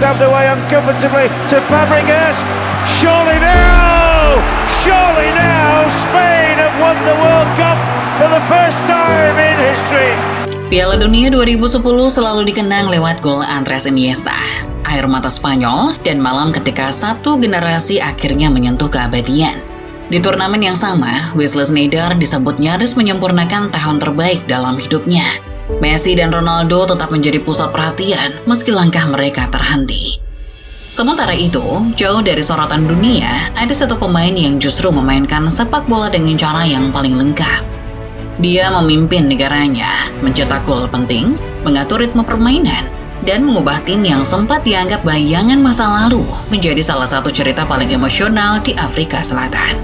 stabbed away uncomfortably to Fabregas. Surely now, Spain have won the World Cup for the first time in history. Piala Dunia 2010 selalu dikenang lewat gol Andres Iniesta, air mata Spanyol, dan malam ketika satu generasi akhirnya menyentuh keabadian. Di turnamen yang sama, Wesley Sneijder disebut nyaris menyempurnakan tahun terbaik dalam hidupnya. Messi dan Ronaldo tetap menjadi pusat perhatian meski langkah mereka terhenti. Sementara itu, jauh dari sorotan dunia, ada satu pemain yang justru memainkan sepak bola dengan cara yang paling lengkap. Dia memimpin negaranya, mencetak gol penting, mengatur ritme permainan, dan mengubah tim yang sempat dianggap bayangan masa lalu menjadi salah satu cerita paling emosional di Afrika Selatan.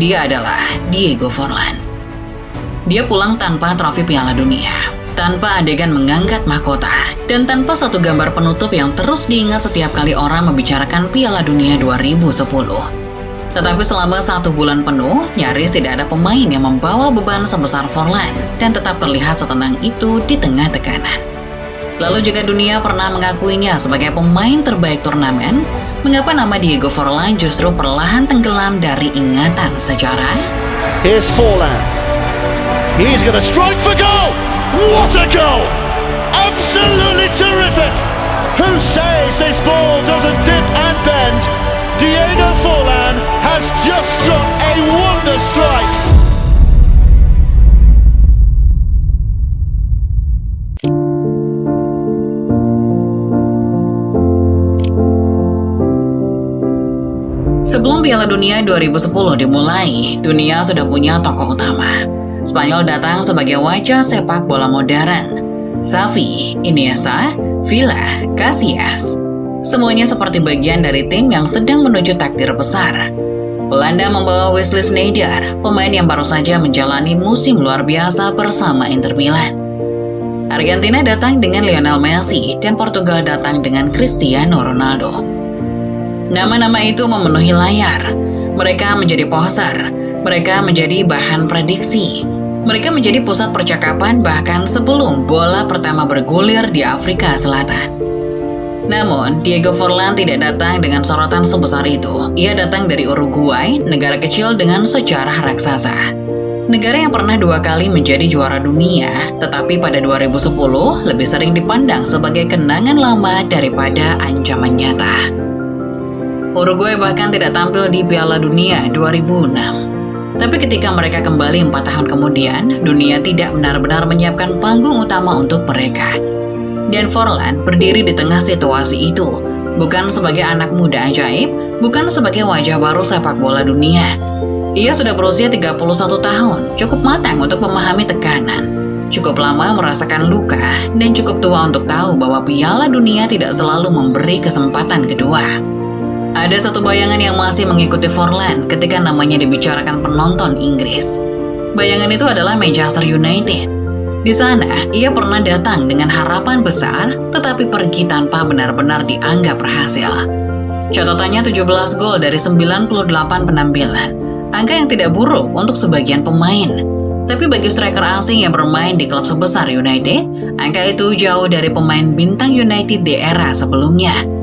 Dia adalah Diego Forlán. Dia pulang tanpa trofi Piala Dunia, tanpa adegan mengangkat mahkota, dan tanpa satu gambar penutup yang terus diingat setiap kali orang membicarakan Piala Dunia 2010. Tetapi selama 1 bulan penuh, nyaris tidak ada pemain yang membawa beban sebesar Forlán dan tetap terlihat setenang itu di tengah tekanan. Lalu jika dunia pernah mengakuinya sebagai pemain terbaik turnamen, mengapa nama Diego Forlán justru perlahan tenggelam dari ingatan sejarah? Here's Forlán. He's going to strike for goal! What a goal! Absolutely terrific! Who says this ball doesn't dip and bend? Diego Forlán has just struck a wonder strike! Sebelum Piala Dunia 2010 dimulai, dunia sudah punya tokoh utama. Spanyol datang sebagai wajah sepak bola modern. Xavi, Iniesta, Villa, Casillas. Semuanya seperti bagian dari tim yang sedang menuju takdir besar. Belanda membawa Wesley Sneijder, pemain yang baru saja menjalani musim luar biasa bersama Inter Milan. Argentina datang dengan Lionel Messi dan Portugal datang dengan Cristiano Ronaldo. Nama-nama itu memenuhi layar. Mereka menjadi poser. Mereka menjadi bahan prediksi. Mereka menjadi pusat percakapan bahkan sebelum bola pertama bergulir di Afrika Selatan. Namun, Diego Forlán tidak datang dengan sorotan sebesar itu. Ia datang dari Uruguay, negara kecil dengan sejarah raksasa. Negara yang pernah 2 kali menjadi juara dunia, tetapi pada 2010 lebih sering dipandang sebagai kenangan lama daripada ancaman nyata. Uruguay bahkan tidak tampil di Piala Dunia 2006. Tapi ketika mereka kembali 4 tahun kemudian, dunia tidak benar-benar menyiapkan panggung utama untuk mereka. Dan Forlán berdiri di tengah situasi itu, bukan sebagai anak muda ajaib, bukan sebagai wajah baru sepak bola dunia. Ia sudah berusia 31 tahun, cukup matang untuk memahami tekanan, cukup lama merasakan luka, dan cukup tua untuk tahu bahwa Piala Dunia tidak selalu memberi kesempatan kedua. Ada satu bayangan yang masih mengikuti Forlán ketika namanya dibicarakan penonton Inggris. Bayangan itu adalah Manchester United. Di sana, ia pernah datang dengan harapan besar, tetapi pergi tanpa benar-benar dianggap berhasil. Catatannya 17 gol dari 98 penampilan, angka yang tidak buruk untuk sebagian pemain. Tapi bagi striker asing yang bermain di klub sebesar United, angka itu jauh dari pemain bintang United di era sebelumnya.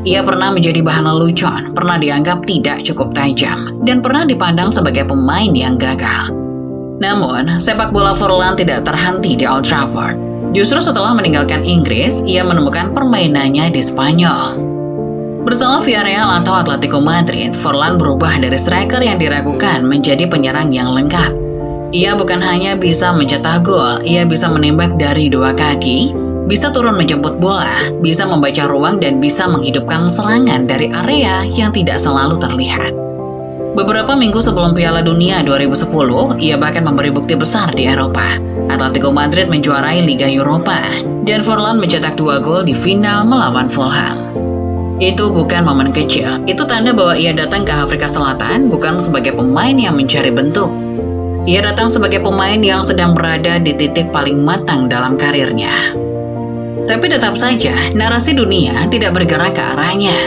Ia pernah menjadi bahan lelucon, pernah dianggap tidak cukup tajam, dan pernah dipandang sebagai pemain yang gagal. Namun, sepak bola Forlán tidak terhenti di Old Trafford. Justru setelah meninggalkan Inggris, ia menemukan permainannya di Spanyol. Bersama Villarreal atau Atletico Madrid, Forlán berubah dari striker yang diragukan menjadi penyerang yang lengkap. Ia bukan hanya bisa mencetak gol, ia bisa menembak dari 2 kaki, bisa turun menjemput bola, bisa membaca ruang, dan bisa menghidupkan serangan dari area yang tidak selalu terlihat. Beberapa minggu sebelum Piala Dunia 2010, ia bahkan memberi bukti besar di Eropa. Atletico Madrid menjuarai Liga Eropa, dan Forlán mencetak 2 gol di final melawan Fulham. Itu bukan momen kecil, itu tanda bahwa ia datang ke Afrika Selatan bukan sebagai pemain yang mencari bentuk. Ia datang sebagai pemain yang sedang berada di titik paling matang dalam karirnya. Tapi tetap saja, narasi dunia tidak bergerak ke arahnya.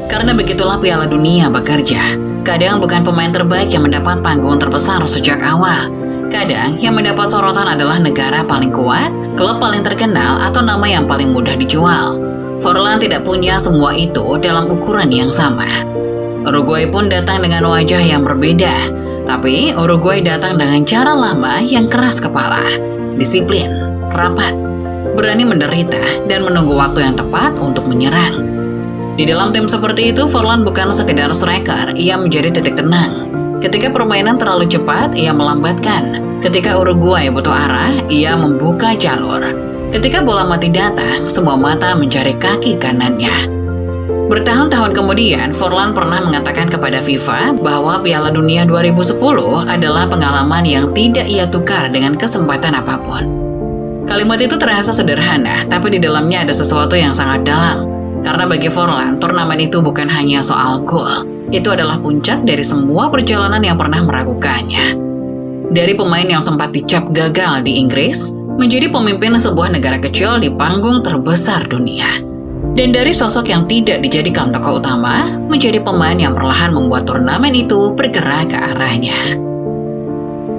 Karena begitulah Piala Dunia bekerja. Kadang bukan pemain terbaik yang mendapat panggung terbesar sejak awal. Kadang yang mendapat sorotan adalah negara paling kuat, klub paling terkenal, atau nama yang paling mudah dijual. Forlan tidak punya semua itu dalam ukuran yang sama. Uruguay pun datang dengan wajah yang berbeda, tapi Uruguay datang dengan cara lama yang keras kepala, disiplin, rapat, berani menderita, dan menunggu waktu yang tepat untuk menyerang. Di dalam tim seperti itu, Forlan bukan sekedar striker, ia menjadi titik tenang. Ketika permainan terlalu cepat, ia melambatkan. Ketika Uruguay butuh arah, ia membuka jalur. Ketika bola mati datang, semua mata mencari kaki kanannya. Bertahun-tahun kemudian, Forlan pernah mengatakan kepada FIFA bahwa Piala Dunia 2010 adalah pengalaman yang tidak ia tukar dengan kesempatan apapun. Kalimat itu terasa sederhana, tapi di dalamnya ada sesuatu yang sangat dalam. Karena bagi Forlan, turnamen itu bukan hanya soal gol. Itu adalah puncak dari semua perjalanan yang pernah meragukannya. Dari pemain yang sempat dicap gagal di Inggris, menjadi pemimpin sebuah negara kecil di panggung terbesar dunia. Dan dari sosok yang tidak dijadikan tokoh utama, menjadi pemain yang perlahan membuat turnamen itu bergerak ke arahnya.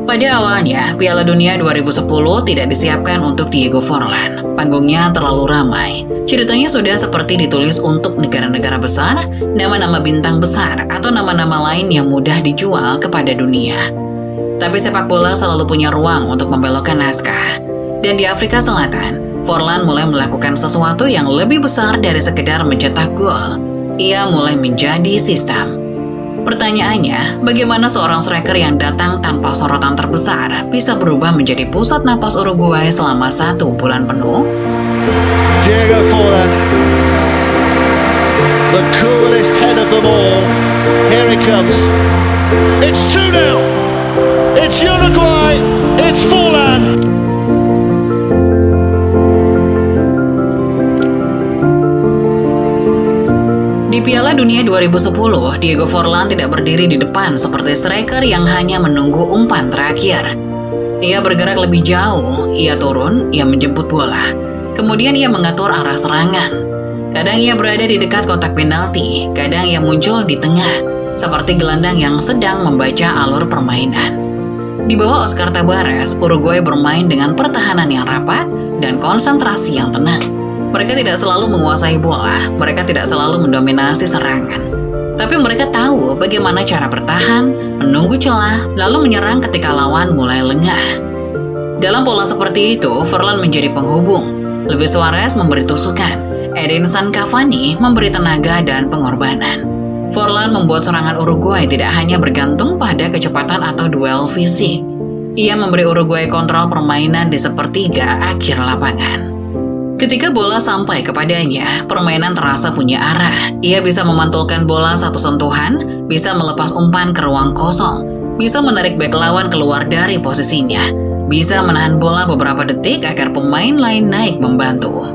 Pada awalnya, Piala Dunia 2010 tidak disiapkan untuk Diego Forlan. Panggungnya terlalu ramai. Ceritanya sudah seperti ditulis untuk negara-negara besar, nama-nama bintang besar, atau nama-nama lain yang mudah dijual kepada dunia. Tapi sepak bola selalu punya ruang untuk membelokkan naskah. Dan di Afrika Selatan, Forlan mulai melakukan sesuatu yang lebih besar dari sekedar mencetak gol. Ia mulai menjadi sistem. Pertanyaannya, bagaimana seorang striker yang datang tanpa sorotan terbesar bisa berubah menjadi pusat napas Uruguay selama 1 bulan penuh? Diego Forlan, the coolest head of them all. Here he comes. It's 2-0. It's Uruguay. It's Forlan. Di Piala Dunia 2010, Diego Forlan tidak berdiri di depan seperti striker yang hanya menunggu umpan terakhir. Ia bergerak lebih jauh, ia turun, ia menjemput bola. Kemudian ia mengatur arah serangan. Kadang ia berada di dekat kotak penalti, kadang ia muncul di tengah, seperti gelandang yang sedang membaca alur permainan. Di bawah Oscar Tabares, Uruguay bermain dengan pertahanan yang rapat dan konsentrasi yang tenang. Mereka tidak selalu menguasai bola, mereka tidak selalu mendominasi serangan. Tapi mereka tahu bagaimana cara bertahan, menunggu celah, lalu menyerang ketika lawan mulai lengah. Dalam pola seperti itu, Forlan menjadi penghubung. Luis Suarez memberi tusukan, Edinson Cavani memberi tenaga dan pengorbanan. Forlan membuat serangan Uruguay tidak hanya bergantung pada kecepatan atau duel fisik. Ia memberi Uruguay kontrol permainan di sepertiga akhir lapangan. Ketika bola sampai kepadanya, permainan terasa punya arah. Ia bisa memantulkan bola satu sentuhan, bisa melepas umpan ke ruang kosong, bisa menarik bek lawan keluar dari posisinya, bisa menahan bola beberapa detik agar pemain lain naik membantu.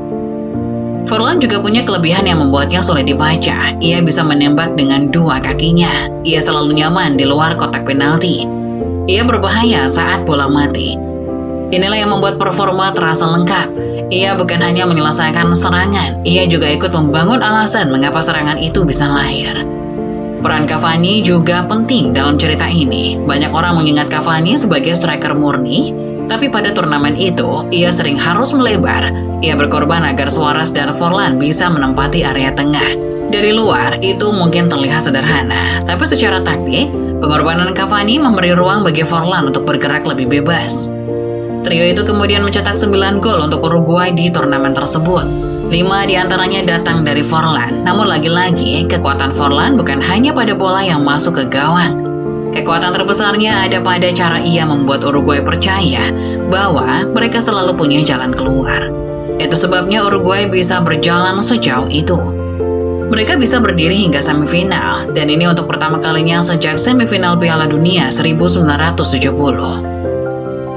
Forlan juga punya kelebihan yang membuatnya sulit dibaca. Ia bisa menembak dengan 2 kakinya. Ia selalu nyaman di luar kotak penalti. Ia berbahaya saat bola mati. Inilah yang membuat performa terasa lengkap. Ia bukan hanya menyelesaikan serangan, ia juga ikut membangun alasan mengapa serangan itu bisa lahir. Peran Cavani juga penting dalam cerita ini. Banyak orang mengingat Cavani sebagai striker murni, tapi pada turnamen itu, ia sering harus melebar. Ia berkorban agar Suarez dan Forlan bisa menempati area tengah. Dari luar, itu mungkin terlihat sederhana, tapi secara taktik, pengorbanan Cavani memberi ruang bagi Forlan untuk bergerak lebih bebas. Trio itu kemudian mencetak 9 gol untuk Uruguay di turnamen tersebut. 5 diantaranya datang dari Forlan. Namun lagi-lagi, kekuatan Forlan bukan hanya pada bola yang masuk ke gawang. Kekuatan terbesarnya ada pada cara ia membuat Uruguay percaya bahwa mereka selalu punya jalan keluar. Itu sebabnya Uruguay bisa berjalan sejauh itu. Mereka bisa berdiri hingga semifinal, dan ini untuk pertama kalinya sejak semifinal Piala Dunia 1970.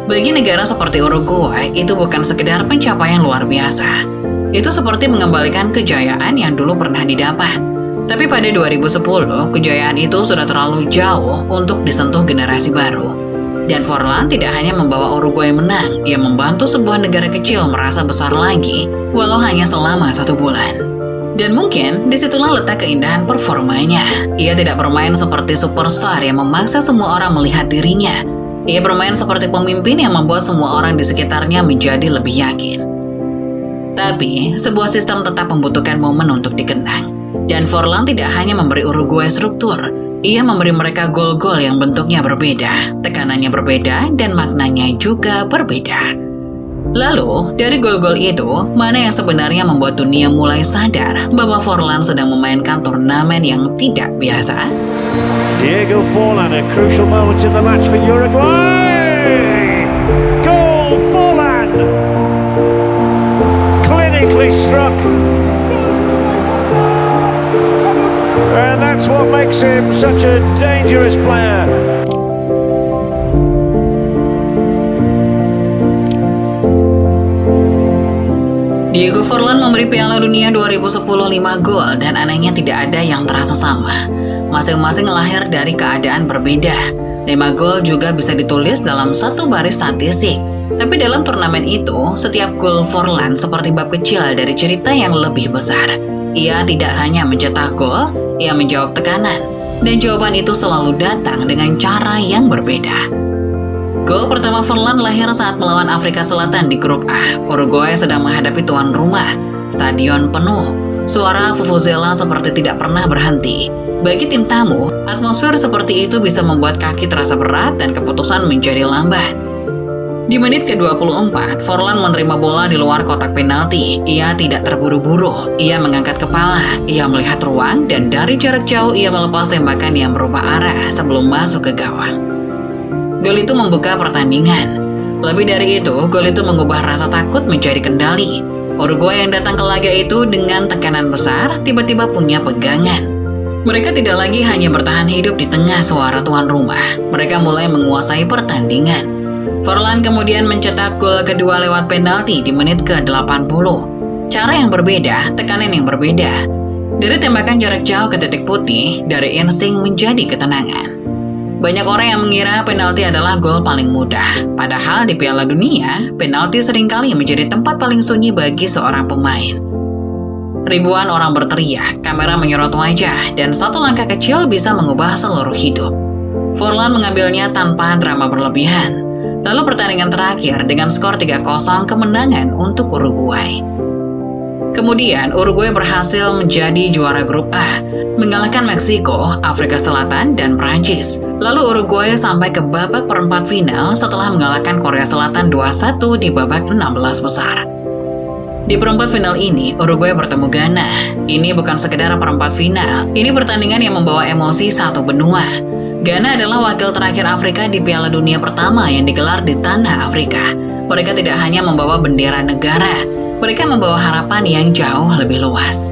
Bagi negara seperti Uruguay, itu bukan sekedar pencapaian luar biasa. Itu seperti mengembalikan kejayaan yang dulu pernah didapat. Tapi pada 2010, kejayaan itu sudah terlalu jauh untuk disentuh generasi baru. Dan Forlan tidak hanya membawa Uruguay menang, ia membantu sebuah negara kecil merasa besar lagi, walau hanya selama 1 bulan. Dan mungkin disitulah letak keindahan performanya. Ia tidak bermain seperti superstar yang memaksa semua orang melihat dirinya. Ia bermain seperti pemimpin yang membuat semua orang di sekitarnya menjadi lebih yakin. Tapi, sebuah sistem tetap membutuhkan momen untuk dikenang. Dan Forlan tidak hanya memberi Uruguay struktur, ia memberi mereka gol-gol yang bentuknya berbeda, tekanannya berbeda, dan maknanya juga berbeda. Lalu, dari gol-gol itu, mana yang sebenarnya membuat dunia mulai sadar bahwa Forlan sedang memainkan turnamen yang tidak biasa? Diego Forlan, a crucial moment in the match for Uruguay. Goal Forlan, clinically struck, and that's what makes him such a dangerous player. Diego Forlan memberi Piala Dunia 2010 5 gol dan anehnya tidak ada yang terasa sama. Masing-masing lahir dari keadaan berbeda. 5 gol juga bisa ditulis dalam satu baris statistik. Tapi dalam turnamen itu, setiap gol Forlan seperti bab kecil dari cerita yang lebih besar. Ia tidak hanya mencetak gol, ia menjawab tekanan. Dan jawaban itu selalu datang dengan cara yang berbeda. Gol pertama Forlan lahir saat melawan Afrika Selatan di grup A. Uruguay sedang menghadapi tuan rumah. Stadion penuh. Suara vuvuzela seperti tidak pernah berhenti. Bagi tim tamu, atmosfer seperti itu bisa membuat kaki terasa berat dan keputusan menjadi lambat. Di menit ke-24, Forlan menerima bola di luar kotak penalti. Ia tidak terburu-buru. Ia mengangkat kepala. Ia melihat ruang dan dari jarak jauh ia melepas tembakan yang berubah arah sebelum masuk ke gawang. Gol itu membuka pertandingan. Lebih dari itu, gol itu mengubah rasa takut menjadi kendali. Uruguay yang datang ke laga itu dengan tekanan besar, tiba-tiba punya pegangan. Mereka tidak lagi hanya bertahan hidup di tengah suara tuan rumah. Mereka mulai menguasai pertandingan. Forlan kemudian mencetak gol kedua lewat penalti di menit ke-80. Cara yang berbeda, tekanan yang berbeda. Dari tembakan jarak jauh ke titik putih, dari insting menjadi ketenangan. Banyak orang yang mengira penalti adalah gol paling mudah. Padahal di Piala Dunia, penalti seringkali menjadi tempat paling sunyi bagi seorang pemain. Ribuan orang berteriak, kamera menyorot wajah, dan satu langkah kecil bisa mengubah seluruh hidup. Forlan mengambilnya tanpa drama berlebihan. Lalu pertandingan terakhir dengan skor 3-0 kemenangan untuk Uruguay. Kemudian, Uruguay berhasil menjadi juara grup A, mengalahkan Meksiko, Afrika Selatan, dan Prancis. Lalu Uruguay sampai ke babak perempat final setelah mengalahkan Korea Selatan 2-1 di babak 16 besar. Di perempat final ini, Uruguay bertemu Ghana. Ini bukan sekedar perempat final, ini pertandingan yang membawa emosi satu benua. Ghana adalah wakil terakhir Afrika di Piala Dunia pertama yang digelar di tanah Afrika. Mereka tidak hanya membawa bendera negara, mereka membawa harapan yang jauh lebih luas.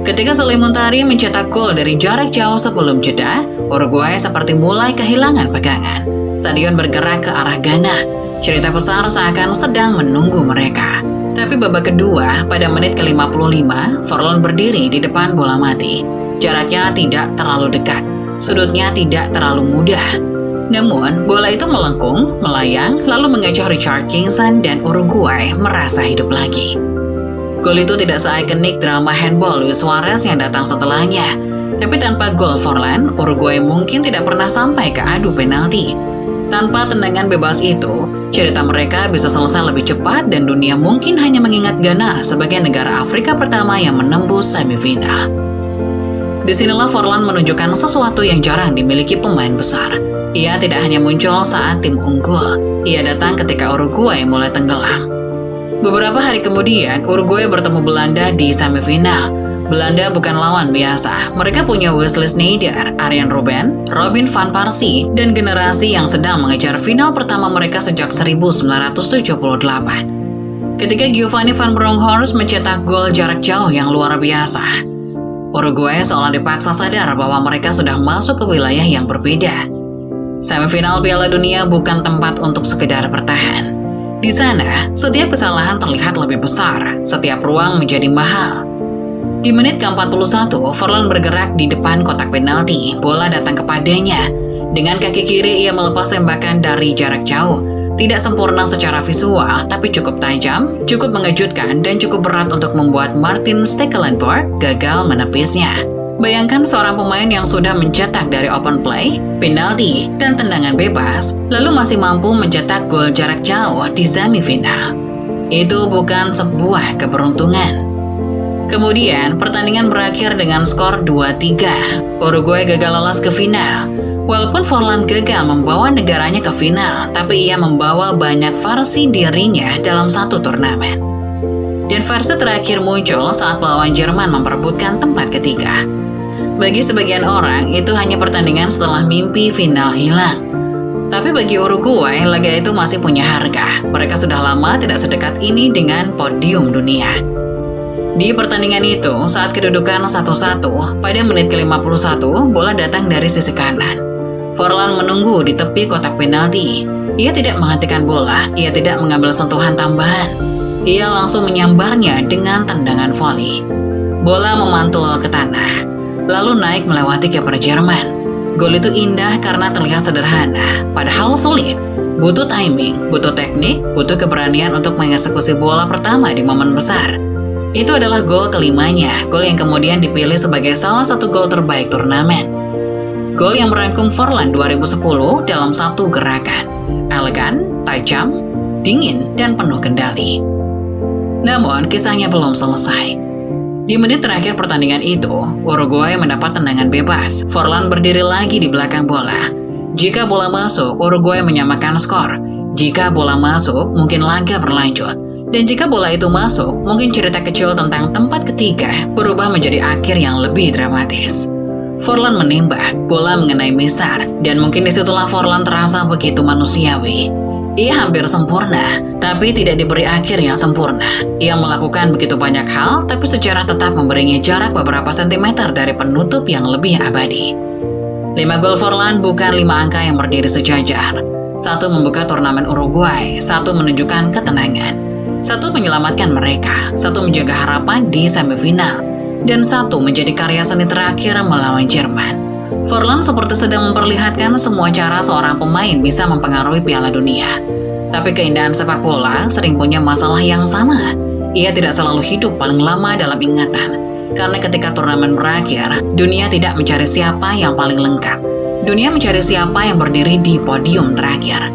Ketika Sule Muntari mencetak gol dari jarak jauh sebelum jeda, Uruguay seperti mulai kehilangan pegangan. Stadion bergerak ke arah Ghana. Cerita besar seakan sedang menunggu mereka. Tapi babak kedua, pada menit ke-55, Forlan berdiri di depan bola mati. Jaraknya tidak terlalu dekat, sudutnya tidak terlalu mudah. Namun, bola itu melengkung, melayang, lalu mengecoh Richard Kingson dan Uruguay merasa hidup lagi. Gol itu tidak se-ikonik drama handball Luis Suarez yang datang setelahnya. Tapi tanpa gol Forlan, Uruguay mungkin tidak pernah sampai ke adu penalti. Tanpa tendangan bebas itu, cerita mereka bisa selesai lebih cepat dan dunia mungkin hanya mengingat Ghana sebagai negara Afrika pertama yang menembus semifinal. Disinilah Forlan menunjukkan sesuatu yang jarang dimiliki pemain besar. Ia tidak hanya muncul saat tim unggul, ia datang ketika Uruguay mulai tenggelam. Beberapa hari kemudian, Uruguay bertemu Belanda di semifinal. Belanda bukan lawan biasa, mereka punya Wesley Sneijder, Arjen Robben, Robin van Persie, dan generasi yang sedang mengejar final pertama mereka sejak 1978. Ketika Giovanni van Bronckhorst mencetak gol jarak jauh yang luar biasa, Uruguay seolah dipaksa sadar bahwa mereka sudah masuk ke wilayah yang berbeda. Semifinal Piala Dunia bukan tempat untuk sekedar bertahan. Di sana, setiap kesalahan terlihat lebih besar, setiap ruang menjadi mahal. Di menit ke-41, Forlan bergerak di depan kotak penalti, bola datang kepadanya. Dengan kaki kiri ia melepas tembakan dari jarak jauh. Tidak sempurna secara visual, tapi cukup tajam, cukup mengejutkan, dan cukup berat untuk membuat Martin Stekelenburg gagal menepisnya. Bayangkan seorang pemain yang sudah mencetak dari open play, penalti, dan tendangan bebas, lalu masih mampu mencetak gol jarak jauh di semifinal. Itu bukan sebuah keberuntungan. Kemudian, pertandingan berakhir dengan skor 2-3. Uruguay gagal lolos ke final. Walaupun Forlan gagal membawa negaranya ke final, tapi ia membawa banyak versi dirinya dalam satu turnamen. Dan versi terakhir muncul saat lawan Jerman memperebutkan tempat ketiga. Bagi sebagian orang, itu hanya pertandingan setelah mimpi final hilang. Tapi bagi Uruguay, laga itu masih punya harga. Mereka sudah lama tidak sedekat ini dengan podium dunia. Di pertandingan itu, saat kedudukan 1-1, pada menit ke-51, bola datang dari sisi kanan. Forlan menunggu di tepi kotak penalti. Ia tidak menghentikan bola, ia tidak mengambil sentuhan tambahan. Ia langsung menyambarnya dengan tendangan voli. Bola memantul ke tanah, lalu naik melewati kiper Jerman. Gol itu indah karena terlihat sederhana, padahal sulit. Butuh timing, butuh teknik, butuh keberanian untuk mengeksekusi bola pertama di momen besar. Itu adalah gol kelimanya, gol yang kemudian dipilih sebagai salah satu gol terbaik turnamen. Gol yang merangkum Forlan 2010 dalam satu gerakan. Elegan, tajam, dingin, dan penuh kendali. Namun, kisahnya belum selesai. Di menit terakhir pertandingan itu, Uruguay mendapat tendangan bebas. Forlan berdiri lagi di belakang bola. Jika bola masuk, Uruguay menyamakan skor. Jika bola masuk, mungkin laga berlanjut. Dan jika bola itu masuk, mungkin cerita kecil tentang tempat ketiga berubah menjadi akhir yang lebih dramatis. Forlan menembak, bola mengenai Misar, dan mungkin disitulah Forlan terasa begitu manusiawi. Ia hampir sempurna, tapi tidak diberi akhir yang sempurna. Ia melakukan begitu banyak hal, tapi secara tetap memberinya jarak beberapa sentimeter dari penutup yang lebih abadi. 5 gol Forlan bukan 5 angka yang berdiri sejajar. 1 membuka turnamen Uruguay, 1 menunjukkan ketenangan, 1 menyelamatkan mereka, 1 menjaga harapan di semifinal, dan 1 menjadi karya seni terakhir melawan Jerman. Forlan seperti sedang memperlihatkan semua cara seorang pemain bisa mempengaruhi Piala Dunia. Tapi keindahan sepak bola sering punya masalah yang sama. Ia tidak selalu hidup paling lama dalam ingatan. Karena ketika turnamen berakhir, dunia tidak mencari siapa yang paling lengkap. Dunia mencari siapa yang berdiri di podium terakhir.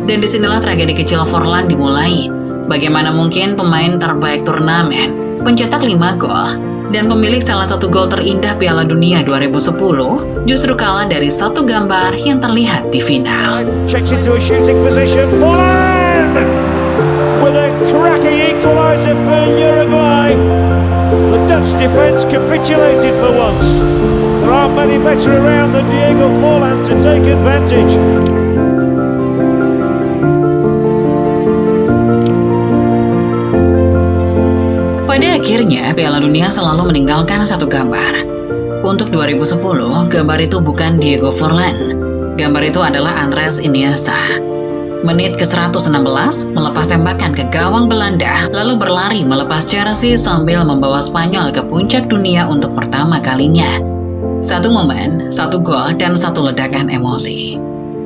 Dan disinilah tragedi kecil Forlan dimulai. Bagaimana mungkin pemain terbaik turnamen, pencetak 5 gol, dan pemilik salah satu gol terindah Piala Dunia 2010 justru kalah dari satu gambar yang terlihat di final. Checks into a shooting position. Forlan with a cracking equaliser for Uruguay. The Dutch defence capitulated for once. There aren't many better around than Diego Forlan to take advantage. Pada akhirnya, Piala Dunia selalu meninggalkan satu gambar. Untuk 2010, gambar itu bukan Diego Forlan. Gambar itu adalah Andres Iniesta. Menit ke-116, melepas tembakan ke gawang Belanda, lalu berlari melepas Chelsea sambil membawa Spanyol ke puncak dunia untuk pertama kalinya. 1 momen, 1 gol, dan 1 ledakan emosi.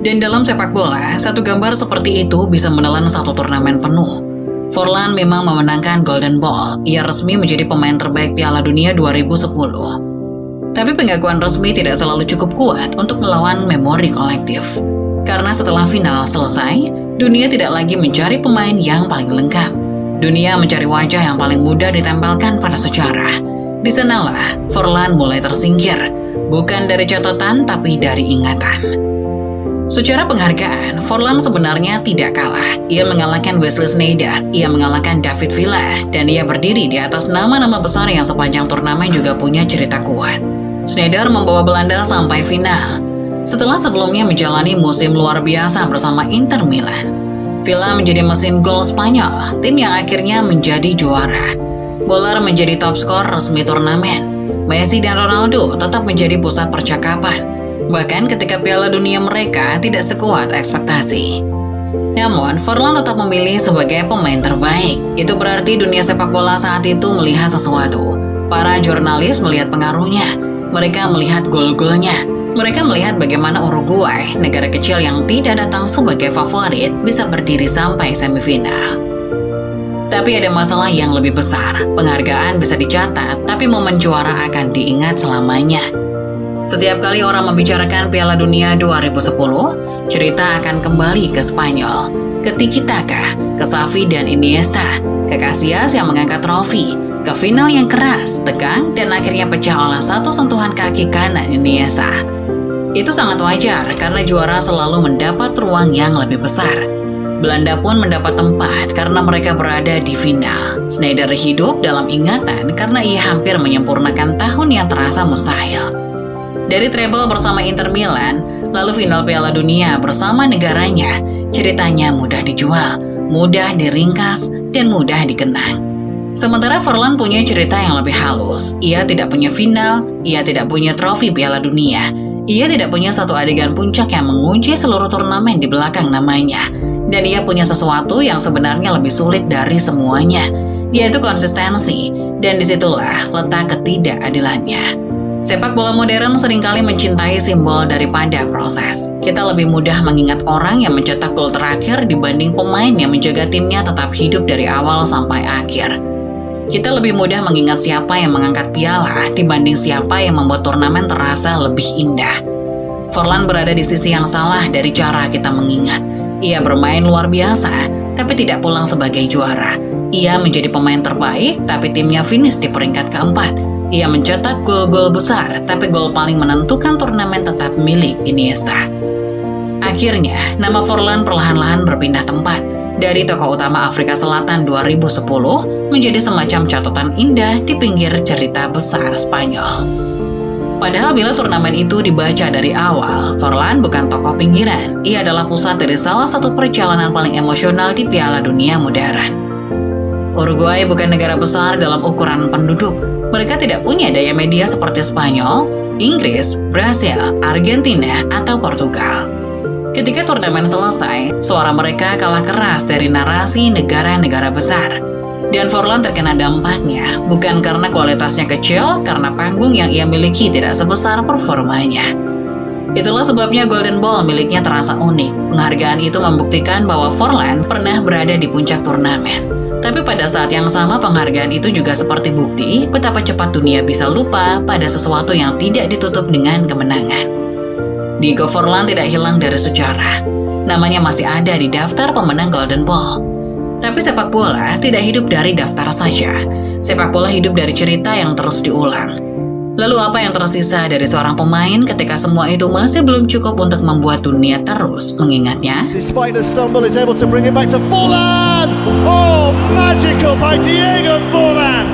Dan dalam sepak bola, satu gambar seperti itu bisa menelan satu turnamen penuh. Forlan memang memenangkan Golden Ball. Ia resmi menjadi pemain terbaik Piala Dunia 2010. Tapi pengakuan resmi tidak selalu cukup kuat untuk melawan memori kolektif. Karena setelah final selesai, dunia tidak lagi mencari pemain yang paling lengkap. Dunia mencari wajah yang paling mudah ditempelkan pada sejarah. Di sanalah Forlan mulai tersingkir, bukan dari catatan tapi dari ingatan. Secara penghargaan, Forlan sebenarnya tidak kalah. Ia mengalahkan Wesley Sneijder, ia mengalahkan David Villa, dan ia berdiri di atas nama-nama besar yang sepanjang turnamen juga punya cerita kuat. Sneijder membawa Belanda sampai final. Setelah sebelumnya menjalani musim luar biasa bersama Inter Milan. Villa menjadi mesin gol Spanyol, tim yang akhirnya menjadi juara. Boller menjadi top skor resmi turnamen. Messi dan Ronaldo tetap menjadi pusat percakapan. Bahkan ketika Piala Dunia mereka tidak sekuat ekspektasi. Namun, Forlan tetap memilih sebagai pemain terbaik. Itu berarti dunia sepak bola saat itu melihat sesuatu. Para jurnalis melihat pengaruhnya. Mereka melihat gol-golnya. Mereka melihat bagaimana Uruguay, negara kecil yang tidak datang sebagai favorit, bisa berdiri sampai semifinal. Tapi ada masalah yang lebih besar. Penghargaan bisa dicatat, tapi momen juara akan diingat selamanya. Setiap kali orang membicarakan Piala Dunia 2010, cerita akan kembali ke Spanyol, ke Tiki Taka, ke Xavi dan Iniesta, ke Casillas yang mengangkat trofi, ke final yang keras, tegang, dan akhirnya pecah oleh satu sentuhan kaki kanan Iniesta. Itu sangat wajar karena juara selalu mendapat ruang yang lebih besar. Belanda pun mendapat tempat karena mereka berada di final. Sneijder hidup dalam ingatan karena ia hampir menyempurnakan tahun yang terasa mustahil. Dari treble bersama Inter Milan, lalu final Piala Dunia bersama negaranya, ceritanya mudah dijual, mudah diringkas, dan mudah dikenang. Sementara Forlan punya cerita yang lebih halus. Ia tidak punya final, ia tidak punya trofi Piala Dunia, ia tidak punya satu adegan puncak yang mengunci seluruh turnamen di belakang namanya. Dan ia punya sesuatu yang sebenarnya lebih sulit dari semuanya, yaitu konsistensi, dan disitulah letak ketidakadilannya. Sepak bola modern seringkali mencintai simbol daripada proses. Kita lebih mudah mengingat orang yang mencetak gol terakhir dibanding pemain yang menjaga timnya tetap hidup dari awal sampai akhir. Kita lebih mudah mengingat siapa yang mengangkat piala dibanding siapa yang membuat turnamen terasa lebih indah. Forlan berada di sisi yang salah dari cara kita mengingat. Ia bermain luar biasa, tapi tidak pulang sebagai juara. Ia menjadi pemain terbaik, tapi timnya finish di peringkat keempat. Ia mencetak gol-gol besar, tapi gol paling menentukan turnamen tetap milik Iniesta. Akhirnya, nama Forlan perlahan-lahan berpindah tempat. Dari tokoh utama Afrika Selatan 2010 menjadi semacam catatan indah di pinggir cerita besar Spanyol. Padahal bila turnamen itu dibaca dari awal, Forlan bukan tokoh pinggiran. Ia adalah pusat dari salah satu perjalanan paling emosional di Piala Dunia modern. Uruguay bukan negara besar dalam ukuran penduduk. Mereka tidak punya daya media seperti Spanyol, Inggris, Brasil, Argentina, atau Portugal. Ketika turnamen selesai, suara mereka kalah keras dari narasi negara-negara besar. Dan Forlan terkena dampaknya, bukan karena kualitasnya kecil, karena panggung yang ia miliki tidak sebesar performanya. Itulah sebabnya Golden Ball miliknya terasa unik. Penghargaan itu membuktikan bahwa Forlan pernah berada di puncak turnamen. Tapi pada saat yang sama penghargaan itu juga seperti bukti betapa cepat dunia bisa lupa pada sesuatu yang tidak ditutup dengan kemenangan. Diego Forlan tidak hilang dari sejarah. Namanya masih ada di daftar pemenang Golden Ball. Tapi sepak bola tidak hidup dari daftar saja. Sepak bola hidup dari cerita yang terus diulang. Lalu apa yang tersisa dari seorang pemain ketika semua itu masih belum cukup untuk membuat dunia terus mengingatnya? Despite the stumble, is able to bring it back to Forlan. Oh, magical by Diego Forlan.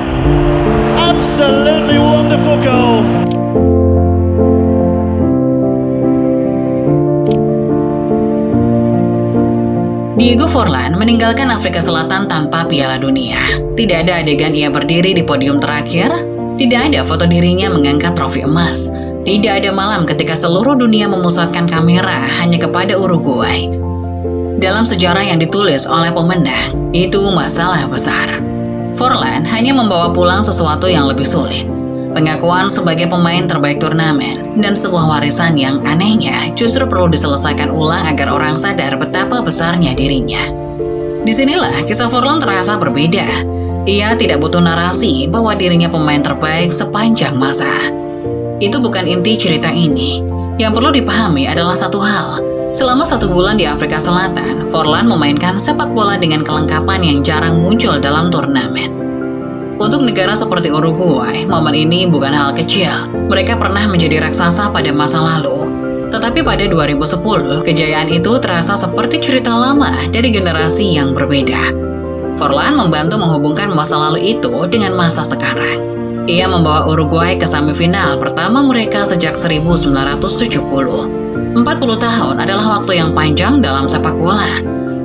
Absolutely wonderful goal. Diego Forlan meninggalkan Afrika Selatan tanpa Piala Dunia. Tidak ada adegan ia berdiri di podium terakhir, tidak ada foto dirinya mengangkat trofi emas, tidak ada malam ketika seluruh dunia memusatkan kamera hanya kepada Uruguay. Dalam sejarah yang ditulis oleh pemenang, itu masalah besar. Forlan hanya membawa pulang sesuatu yang lebih sulit. Pengakuan sebagai pemain terbaik turnamen, dan sebuah warisan yang anehnya justru perlu diselesaikan ulang agar orang sadar betapa besarnya dirinya. Disinilah kisah Forlan terasa berbeda. Ia tidak butuh narasi bahwa dirinya pemain terbaik sepanjang masa. Itu bukan inti cerita ini. Yang perlu dipahami adalah satu hal. Selama 1 bulan di Afrika Selatan, Forlan memainkan sepak bola dengan kelengkapan yang jarang muncul dalam turnamen. Untuk negara seperti Uruguay, momen ini bukan hal kecil. Mereka pernah menjadi raksasa pada masa lalu. Tetapi pada 2010, kejayaan itu terasa seperti cerita lama dari generasi yang berbeda. Forlan membantu menghubungkan masa lalu itu dengan masa sekarang. Ia membawa Uruguay ke semifinal pertama mereka sejak 1970. 40 tahun adalah waktu yang panjang dalam sepak bola.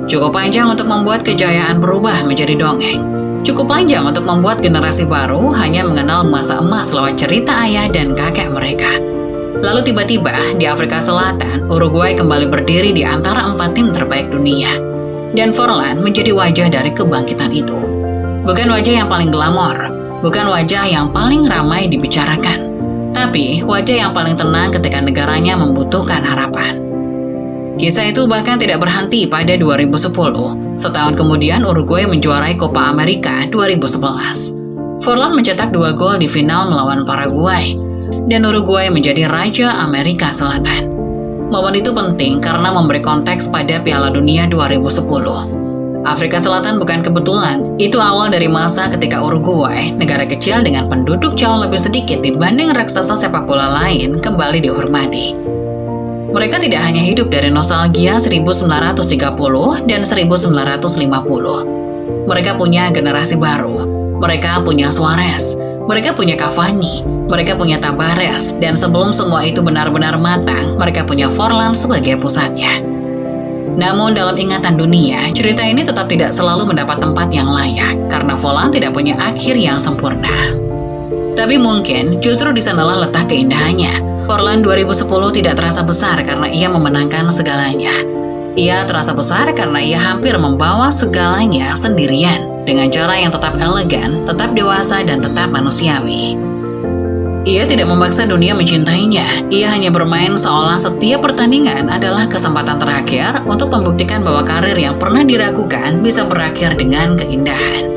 Cukup panjang untuk membuat kejayaan berubah menjadi dongeng. Cukup panjang untuk membuat generasi baru hanya mengenal masa emas lewat cerita ayah dan kakek mereka. Lalu tiba-tiba di Afrika Selatan, Uruguay kembali berdiri di antara 4 tim terbaik dunia. Dan Forlan menjadi wajah dari kebangkitan itu. Bukan wajah yang paling glamor, bukan wajah yang paling ramai dibicarakan, tapi wajah yang paling tenang ketika negaranya membutuhkan harapan. Kisah itu bahkan tidak berhenti pada 2010. Setahun kemudian Uruguay menjuarai Copa America 2011. Forlan mencetak 2 gol di final melawan Paraguay, dan Uruguay menjadi Raja Amerika Selatan. Momen itu penting karena memberi konteks pada Piala Dunia 2010. Afrika Selatan bukan kebetulan. Itu awal dari masa ketika Uruguay, negara kecil dengan penduduk jauh lebih sedikit dibanding raksasa sepak bola lain, kembali dihormati. Mereka tidak hanya hidup dari nostalgia 1930 dan 1950. Mereka punya generasi baru. Mereka punya Suarez. Mereka punya Cavani. Mereka punya Tabares. Dan sebelum semua itu benar-benar matang, mereka punya Forlan sebagai pusatnya. Namun dalam ingatan dunia, cerita ini tetap tidak selalu mendapat tempat yang layak karena Forlan tidak punya akhir yang sempurna. Tapi mungkin justru di sanalah letak keindahannya. Forlan 2010 tidak terasa besar karena ia memenangkan segalanya. Ia terasa besar karena ia hampir membawa segalanya sendirian dengan cara yang tetap elegan, tetap dewasa, dan tetap manusiawi. Ia tidak memaksa dunia mencintainya. Ia hanya bermain seolah setiap pertandingan adalah kesempatan terakhir untuk membuktikan bahwa karir yang pernah diragukan bisa berakhir dengan keindahan.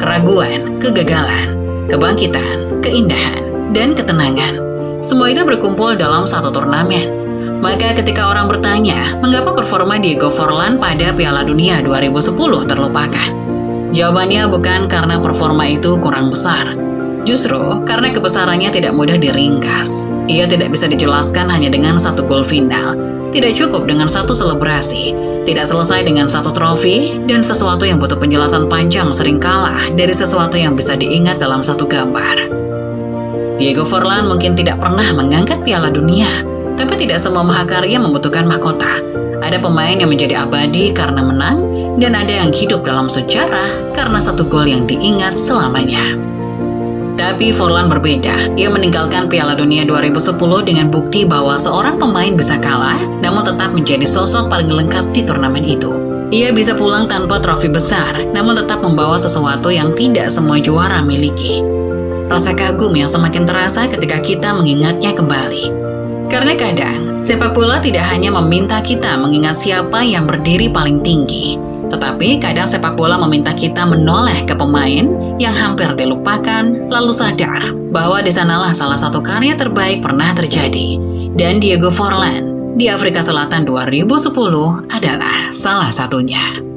Keraguan, kegagalan, kebangkitan, keindahan, dan ketenangan. Semua itu berkumpul dalam satu turnamen. Maka ketika orang bertanya, mengapa performa Diego Forlan pada Piala Dunia 2010 terlupakan? Jawabannya bukan karena performa itu kurang besar. Justru karena kebesarannya tidak mudah diringkas. Ia tidak bisa dijelaskan hanya dengan satu gol final. Tidak cukup dengan satu selebrasi. Tidak selesai dengan satu trofi. Dan sesuatu yang butuh penjelasan panjang sering kalah dari sesuatu yang bisa diingat dalam satu gambar. Diego Forlan mungkin tidak pernah mengangkat Piala Dunia. Tapi tidak semua mahakarya membutuhkan mahkota. Ada pemain yang menjadi abadi karena menang. Dan ada yang hidup dalam sejarah karena satu gol yang diingat selamanya. Tapi Forlan berbeda. Ia meninggalkan Piala Dunia 2010 dengan bukti bahwa seorang pemain bisa kalah, namun tetap menjadi sosok paling lengkap di turnamen itu. Ia bisa pulang tanpa trofi besar, namun tetap membawa sesuatu yang tidak semua juara miliki. Rasa kagum yang semakin terasa ketika kita mengingatnya kembali. Karena kadang, sepak bola tidak hanya meminta kita mengingat siapa yang berdiri paling tinggi, tetapi kadang sepak bola meminta kita menoleh ke pemain yang hampir dilupakan, lalu sadar bahwa di sanalah salah satu karya terbaik pernah terjadi. Dan Diego Forlan di Afrika Selatan 2010 adalah salah satunya.